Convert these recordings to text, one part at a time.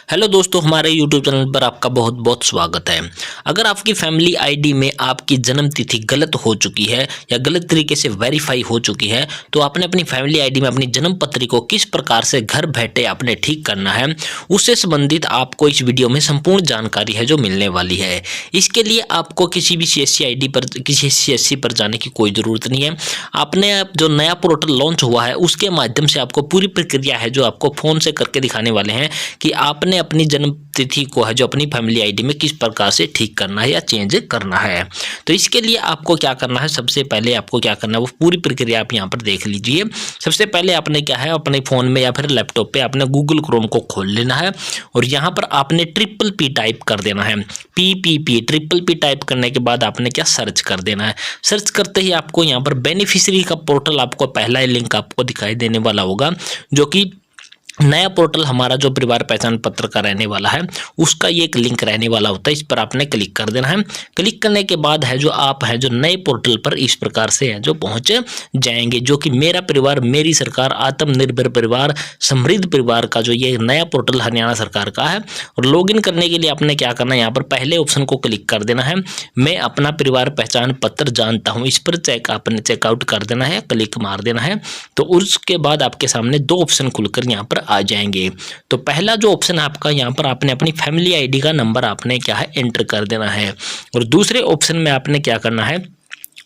Hello दोस्तों, हमारे YouTube channel पर आपका बहुत बहुत स्वागत है। अगर आपकी फैमिली आईडी में आपकी जन्म तिथि गलत हो चुकी है या गलत तरीके से वेरीफाई हो चुकी है, तो आपने अपनी फैमिली आईडी में अपनी जन्म पत्री को किस प्रकार से घर बैठे आपने ठीक करना है, उससे संबंधित आपको इस वीडियो में संपूर्ण जानकारी है जो मिलने वाली है। इसके लिए आपको किसी भी CSC आईडी पर किसी CSC पर जाने की कोई ज़रूरत नहीं है। आपने जो नया पोर्टल लॉन्च हुआ है उसके माध्यम से आपको पूरी प्रक्रिया है जो आपको फ़ोन से करके दिखाने वाले हैं कि आपने अपनी जन्म तिथि को है जो अपनी फैमिली आईडी में किस प्रकार से ठीक करना है या चेंज करना है। तो इसके लिए आपको क्या करना है, सबसे पहले आपको क्या करना है वो पूरी प्रक्रिया आप यहाँ पर देख लीजिए। सबसे पहले आपने क्या है, अपने फ़ोन में या फिर लैपटॉप पे आपने गूगल क्रोम को खोल लेना है और यहाँ पर आपने PPP टाइप कर देना है। PPP टाइप करने के बाद आपने क्या सर्च कर देना है। सर्च करते ही आपको यहाँ पर बेनिफिशियरी का पोर्टल आपको पहला ही लिंक आपको दिखाई देने वाला होगा, जो कि नया पोर्टल हमारा जो परिवार पहचान पत्र का रहने वाला है उसका ये एक लिंक रहने वाला होता है। इस पर आपने क्लिक कर देना है। क्लिक करने के बाद है जो आप है जो नए पोर्टल पर इस प्रकार से है जो पहुंच जाएंगे, जो कि मेरा परिवार मेरी सरकार आत्मनिर्भर परिवार समृद्ध परिवार का जो ये नया पोर्टल हरियाणा सरकार का है। और लॉगिन करने के लिए आपने क्या करना है, यहाँ पर पहले ऑप्शन को क्लिक कर देना है, मैं अपना परिवार पहचान पत्र जानता हूँ। इस पर आपने चेकआउट कर देना है, क्लिक मार देना है। तो उसके बाद आपके सामने दो ऑप्शन खुलकर यहाँ पर आ जाएंगे। तो पहला जो ऑप्शन आपका यहाँ पर आपने अपनी फैमिली आईडी का नंबर आपने क्या है एंटर कर देना है, और दूसरे ऑप्शन में आपने क्या करना है,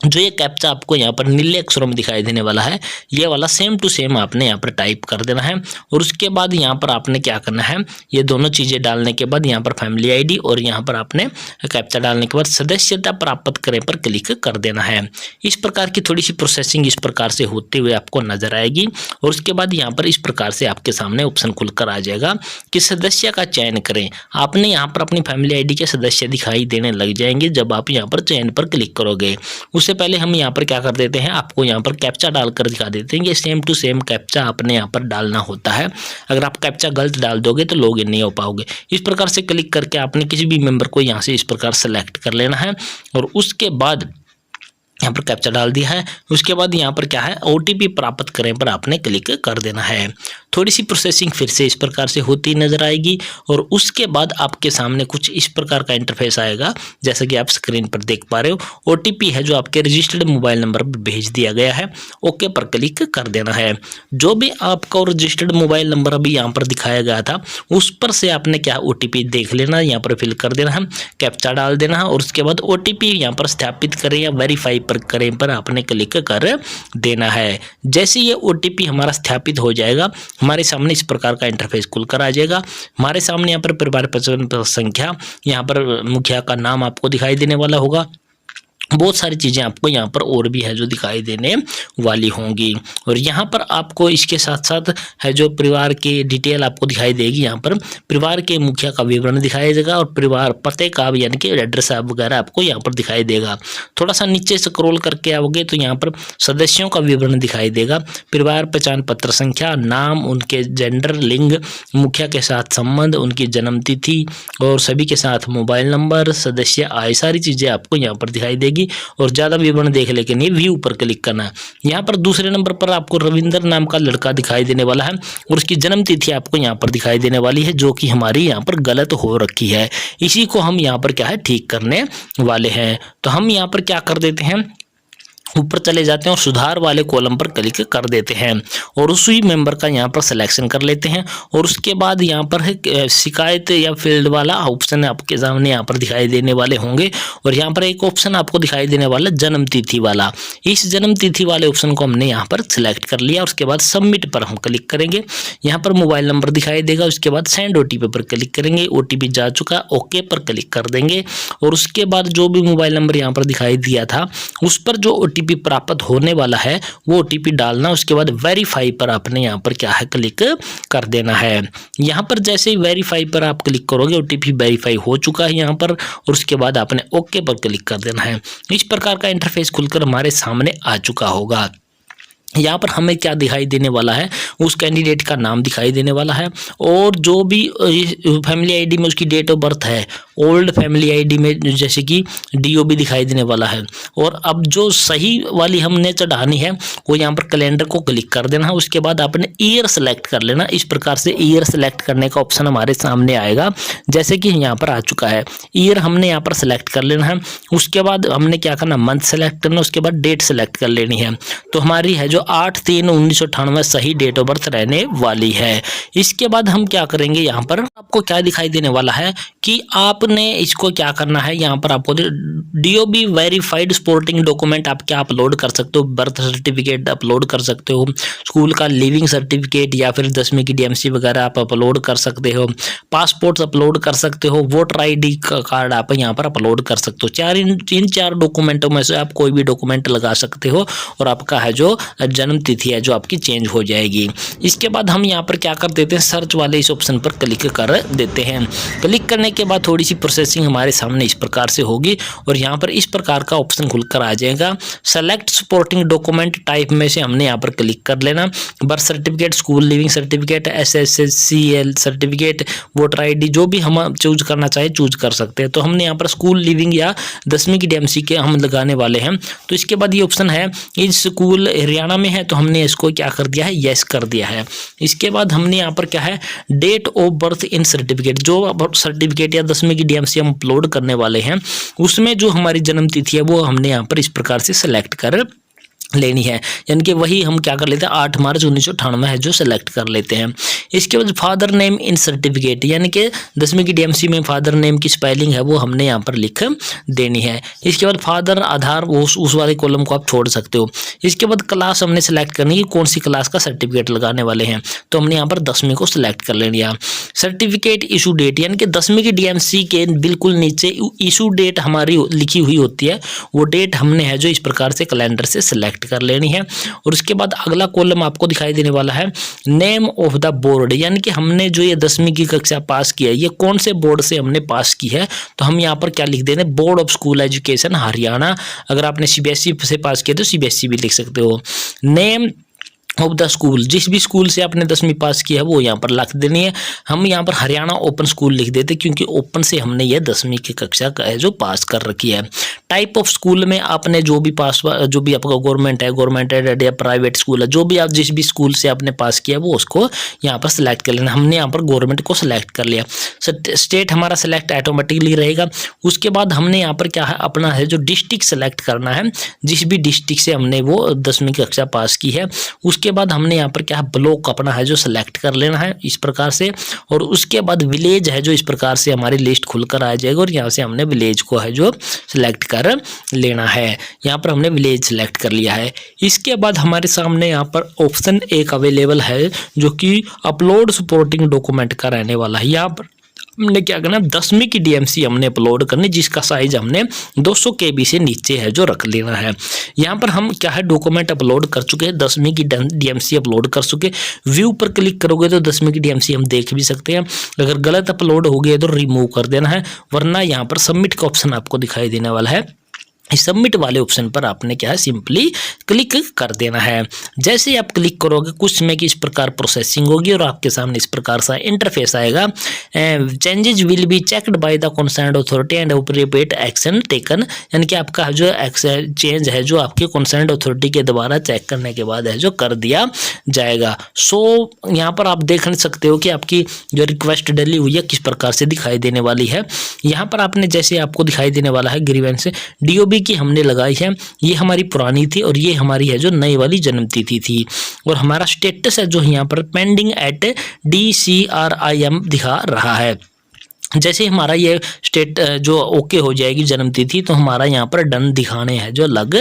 जो ये कैप्चा आपको यहाँ पर नीले अक्षरों में दिखाई देने वाला है ये वाला सेम टू सेम आपने यहाँ पर टाइप कर देना है। और उसके बाद यहाँ पर आपने क्या करना है, ये दोनों चीज़ें डालने के बाद यहाँ पर फैमिली आईडी और यहाँ पर आपने कैप्चा डालने के बाद सदस्यता प्राप्त करें पर क्लिक कर देना है। इस प्रकार की थोड़ी सी प्रोसेसिंग इस प्रकार से होते हुए आपको नजर आएगी। और उसके बाद यहाँ पर इस प्रकार से आपके सामने ऑप्शन खुलकर आ जाएगा कि सदस्य का चयन करें। आपने यहाँ पर अपनी फैमिली आईडी के सदस्य दिखाई देने लग जाएंगे जब आप यहाँ पर चयन पर क्लिक करोगे। उससे पहले हम यहाँ पर क्या कर देते हैं, आपको यहाँ पर कैप्चा डालकर दिखा देते हैं। ये सेम टू सेम कैप्चा आपने यहाँ पर डालना होता है। अगर आप कैप्चा गलत डाल दोगे तो लॉगिन नहीं हो पाओगे। इस प्रकार से क्लिक करके आपने किसी भी मेंबर को यहाँ से इस प्रकार सेलेक्ट कर लेना है और उसके बाद यहाँ पर कैप्चा डाल दिया है। उसके बाद यहाँ पर क्या है, OTP प्राप्त करें पर आपने क्लिक कर देना है। थोड़ी सी प्रोसेसिंग फिर से इस प्रकार से होती नजर आएगी और उसके बाद आपके सामने कुछ इस प्रकार का इंटरफेस आएगा जैसा कि आप स्क्रीन पर देख पा रहे हो। OTP है जो आपके रजिस्टर्ड मोबाइल नंबर पर भेज दिया गया है, ओके पर क्लिक कर देना है। जो भी आपका रजिस्टर्ड मोबाइल नंबर अभी यहाँ पर दिखाया गया था उस पर से आपने क्या OTP देख लेना, यहाँ पर फिल कर देना है, कैप्चा डाल देना है और उसके बाद OTP यहाँ पर सत्यापित करें या वेरीफाई पर करें पर आपने क्लिक कर देना है। जैसे ये OTP हमारा सत्यापित हो जाएगा हमारे सामने इस प्रकार का इंटरफेस खुलकर आ जाएगा। हमारे सामने यहाँ पर परिवार पहचान संख्या, यहाँ पर मुखिया का नाम आपको दिखाई देने वाला होगा, बहुत सारी चीज़ें आपको यहाँ पर और भी है जो दिखाई देने वाली होंगी। और यहाँ पर आपको इसके साथ साथ है जो परिवार की डिटेल आपको दिखाई देगी। यहाँ पर परिवार के मुखिया का विवरण दिखाई देगा और परिवार पते का यानी कि एड्रेस वगैरह आपको यहाँ पर दिखाई देगा। थोड़ा सा नीचे स्क्रॉल करके आओगे तो यहाँ पर सदस्यों का विवरण दिखाई देगा, परिवार पहचान पत्र संख्या, नाम, उनके जेंडर, लिंग, मुखिया के साथ संबंध, उनकी जन्म तिथि और सभी के साथ मोबाइल नंबर, सदस्य आय, सारी चीज़ें आपको यहाँ पर दिखाई देगी। और ज्यादा विवरण देखने के लिए व्यू पर क्लिक करना है। यहाँ पर दूसरे नंबर पर आपको रविंदर नाम का लड़का दिखाई देने वाला है और उसकी जन्म तिथि आपको यहाँ पर दिखाई देने वाली है जो कि हमारी यहाँ पर गलत हो रखी है। इसी को हम यहाँ पर क्या है ठीक करने वाले हैं। तो हम यहाँ पर क्या कर देते हैं, ऊपर चले जाते हैं और सुधार वाले कॉलम पर क्लिक कर देते हैं और उसी मेंबर का यहाँ पर सिलेक्शन कर लेते हैं। और उसके बाद यहाँ पर है शिकायत या फील्ड वाला ऑप्शन आपके सामने यहाँ पर दिखाई देने वाले होंगे और यहाँ पर एक ऑप्शन आपको दिखाई देने वाला जन्म तिथि वाला। इस जन्म तिथि वाले ऑप्शन को हमने यहाँ पर सिलेक्ट कर लिया। उसके बाद सबमिट पर हम क्लिक करेंगे, यहाँ पर मोबाइल नंबर दिखाई देगा। उसके बाद सेंड OTP पर क्लिक करेंगे, OTP जा चुका, ओके पर क्लिक कर देंगे। और उसके बाद जो भी मोबाइल नंबर यहाँ पर दिखाई दिया था उस पर जो OTP प्राप्त होने वाला है वो OTP डालना। उसके बाद वेरीफाई पर आपने यहाँ पर क्या है क्लिक कर देना है। यहाँ पर जैसे ही वेरीफाई पर आप क्लिक करोगे OTP वेरीफाई हो चुका है यहाँ पर और उसके बाद आपने ओके पर क्लिक कर देना है। इस प्रकार का इंटरफेस खुलकर हमारे सामने आ चुका होगा। यहाँ पर हमें क्या दिखाई देने वाला है, उस कैंडिडेट का नाम दिखाई देने वाला है, और जो भी फैमिली आईडी में उसकी डेट ऑफ बर्थ है, ओल्ड फैमिली आईडी में जैसे कि डीओबी दिखाई देने वाला है। और अब जो सही वाली हमने चढ़ानी है वो यहाँ पर कैलेंडर को क्लिक कर देना है। उसके बाद आपने ईयर सेलेक्ट कर लेना। इस प्रकार से ईयर सेलेक्ट करने का ऑप्शन हमारे सामने आएगा, जैसे कि यहाँ पर आ चुका है। ईयर हमने यहाँ पर सेलेक्ट कर लेना है। उसके बाद हमने क्या करना, मंथ सेलेक्ट करना, उसके बाद डेट सेलेक्ट कर लेनी है। तो हमारी है जो 8/3/1998 सही डेट ऑफ बर्थ रहने वाली है। इसके बाद हम क्या करेंगे, यहाँ पर आपको क्या दिखाई देने वाला है कि आपने इसको क्या करना है, यहाँ पर आपको डीओबी वेरीफाइड सपोर्टिंग डॉक्यूमेंट आप क्या अपलोड कर सकते हो। बर्थ सर्टिफिकेट अपलोड कर सकते हो, स्कूल का लिविंग सर्टिफिकेट या फिर 10वीं की डीएमसी वगैरह आप अपलोड कर सकते हो, पासपोर्ट अपलोड कर सकते हो, वोटर आईडी कार्ड आप यहाँ पर अपलोड कर सकते हो। इन चार डॉक्यूमेंटों में से आप कोई भी डॉक्यूमेंट लगा सकते हो और आपका है जो जन्म तिथि है जो आपकी चेंज हो जाएगी। इसके बाद हम यहाँ पर क्या कर देते हैं, सर्च वाले इस ऑप्शन पर क्लिक कर देते हैं। क्लिक करने के बाद थोड़ी सी प्रोसेसिंग हमारे सामने इस प्रकार से होगी और यहाँ पर इस प्रकार का ऑप्शन खुलकर आ जाएगा। सेलेक्ट सपोर्टिंग डॉक्यूमेंट टाइप में से हमने यहाँ पर क्लिक कर लेना। Birth certificate, school leaving certificate, SSSCL certificate, voter ID, जो भी हम चूज करना चाहे चूज कर सकते हैं। तो हमने यहाँ पर स्कूल लिविंग या 10वीं की डीएमसी के हम लगाने वाले हैं। तो इसके बाद ये ऑप्शन है, इस स्कूल हरियाणा में है तो हमने इसको क्या कर दिया है, यस कर दिया है। इसके बाद हमने यहाँ पर क्या है, date of birth in certificate, जो सर्टिफिकेट या 10वीं की डीएमसी हम अपलोड करने वाले हैं उसमें जो हमारी जन्म तिथि है वो हमने यहाँ पर इस प्रकार से सेलेक्ट कर लेनी है। यानी कि वही हम क्या कर लेते हैं, 8 मार्च 1998 है जो सेलेक्ट कर लेते हैं। इसके बाद फादर नेम इन सर्टिफिकेट, यानी कि 10वीं की डीएमसी में फादर नेम की स्पेलिंग है वो हमने यहाँ पर लिख देनी है। इसके बाद फादर आधार उस वाले कॉलम को आप छोड़ सकते हो। इसके बाद क्लास हमने सेलेक्ट करनी है, कौन सी क्लास का सर्टिफिकेट लगाने वाले हैं, तो हमने यहाँ पर 10वीं को सिलेक्ट कर लेनी है। सर्टिफिकेट इशू डेट, यानी कि 10वीं की डीएमसी के बिल्कुल नीचे इशू डेट हमारी लिखी हुई होती है, वो डेट हमने है जो इस प्रकार से कैलेंडर से सिलेक्ट कर लेनी है। और उसके बाद अगला कॉलम आपको दिखाई देने वाला है, नेम ऑफ द बोर्ड, यानी कि हमने जो ये 10वीं की कक्षा पास किया है ये कौन से बोर्ड से हमने पास की है, तो हम यहाँ पर क्या लिख देंगे, board of school education Haryana. अगर आपने सीबीएसई से पास किया तो सीबीएसई भी लिख सकते हो। नेम ऑफ द स्कूल, जिस भी स्कूल से आपने 10वीं पास किया है वो यहाँ पर लिख देनी है। हम यहाँ पर हरियाणा ओपन स्कूल लिख देते क्योंकि ओपन से हमने ये 10वीं की कक्षा का है जो पास कर रखी है। टाइप ऑफ स्कूल में आपने जो भी आपका गवर्नमेंट है, गवर्नमेंट एडेड या प्राइवेट स्कूल है, जो भी आप जिस भी स्कूल से आपने पास किया वो उसको यहाँ पर सिलेक्ट कर लेना। हमने यहाँ पर गवर्नमेंट को सिलेक्ट कर लिया। स्टेट हमारा सिलेक्ट ऑटोमेटिकली रहेगा। उसके बाद हमने यहाँ पर क्या है, अपना है जो डिस्ट्रिक्ट सेलेक्ट करना है, जिस भी डिस्ट्रिक्ट से हमने वो 10वीं कक्षा पास की है। उसके बाद हमने यहाँ पर क्या है, ब्लॉक अपना है जो सिलेक्ट कर लेना है इस प्रकार से। और उसके बाद विलेज है जो इस प्रकार से हमारी लिस्ट खुलकर आ जाएगा और यहाँ से हमने विलेज को है जो सिलेक्ट कर लेना है। यहाँ पर हमने विलेज सिलेक्ट कर लिया है। इसके बाद हमारे सामने यहाँ पर ऑप्शन एक अवेलेबल है जो कि अपलोड सपोर्टिंग डॉक्यूमेंट का रहने वाला है। यहाँ पर हमने क्या करना, 10वीं की डीएमसी हमने अपलोड करनी, जिसका साइज हमने 200 KB से नीचे है जो रख लेना है। यहाँ पर हम क्या है, डॉक्यूमेंट अपलोड कर चुके हैं, 10वीं की डीएमसी अपलोड कर चुके। व्यू पर क्लिक करोगे तो 10वीं की डीएमसी हम देख भी सकते हैं। अगर गलत अपलोड हो गया तो रिमूव कर देना है, वरना यहाँ पर सबमिट का ऑप्शन आपको दिखाई देने वाला है। इस सबमिट वाले ऑप्शन पर आपने क्या है, सिंपली क्लिक कर देना है। जैसे ही आप क्लिक करोगे कुछ समय की इस प्रकार प्रोसेसिंग होगी और आपके सामने इस प्रकार सा इंटरफेस आएगा। Changes will be checked by the concerned authority and appropriate action taken, यानी कि आपका जो चेंज है जो आपके कंसर्न्ड अथॉरिटी के द्वारा चेक करने के बाद है जो कर दिया जाएगा। सो यहाँ पर आप देख सकते हो कि आपकी जो रिक्वेस्ट डली हुई है किस प्रकार से दिखाई देने वाली है। यहाँ पर आपने जैसे आपको दिखाई देने वाला है ग्रीवेंस डीओबी की हमने लगाई है, ये हमारी पुरानी थी और ये हमारी है जो नई वाली जन्म तिथि थी। और हमारा स्टेटस है जो यहाँ पर पेंडिंग एट DCRIM दिखा रहा है। जैसे हमारा ये स्टेट जो ओके हो जाएगी जन्म तिथि तो हमारा यहाँ पर डन दिखाने है जो लग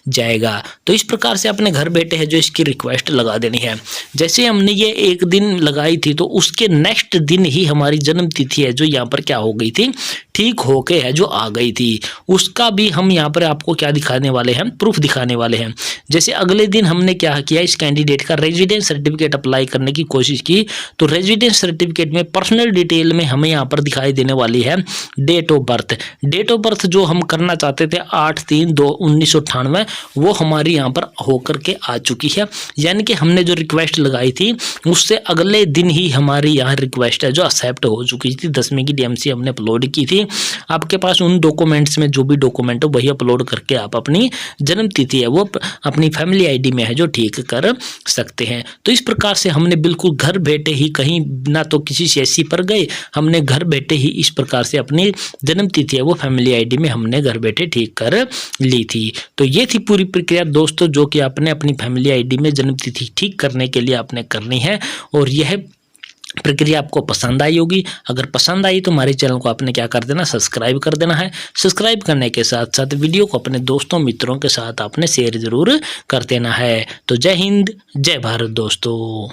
जाएगा। तो इस प्रकार से अपने घर बैठे है जो इसकी रिक्वेस्ट लगा देनी है। जैसे हमने ये एक दिन लगाई थी तो उसके नेक्स्ट दिन ही हमारी जन्म तिथि है जो यहाँ पर क्या हो गई थी, ठीक होके है जो आ गई थी, उसका भी हम यहाँ पर आपको क्या दिखाने वाले हैं, प्रूफ दिखाने वाले हैं। जैसे अगले दिन हमने क्या किया, इस कैंडिडेट का रेजिडेंस सर्टिफिकेट अप्लाई करने की कोशिश की, तो रेजिडेंस सर्टिफिकेट में पर्सनल डिटेल में हमें यहाँ पर दिखाई देने वाली है date of birth. Date of birth जो हम करना चाहते थे 8/3/1998, वो हमारी यहाँ पर होकर के आ चुकी है। यानी कि हमने जो रिक्वेस्ट लगाई थी उससे अगले दिन ही हमारी यहाँ रिक्वेस्ट है जो एक्सेप्ट हो चुकी थी। 10वीं की डीएमसी हमने अपलोड की थी। आपके पास उन डॉक्यूमेंट्स में जो भी डॉक्यूमेंट हो वही अपलोड करके आप अपनी जन्म तिथि है वो अपनी फैमिली आईडी में है जो ठीक कर सकते हैं। तो इस प्रकार से हमने बिल्कुल घर बैठे ही, कहीं ना तो किसी सीएससी पर गए, हमने घर बैठे ही इस प्रकार से अपनी जन्म तिथि है वो फैमिली आईडी में हमने घर बैठे ठीक कर ली थी। तो ये थी पूरी प्रक्रिया दोस्तों, जो कि आपने अपनी फैमिली आईडी में जन्म तिथि ठीक करने के लिए आपने करनी है। और यह प्रक्रिया आपको पसंद आई होगी। अगर पसंद आई तो हमारे चैनल को आपने क्या कर देना, सब्सक्राइब कर देना है। सब्सक्राइब करने के साथ साथ वीडियो को अपने दोस्तों मित्रों के साथ आपने शेयर जरूर कर देना है। तो जय हिंद, जय भारत दोस्तों।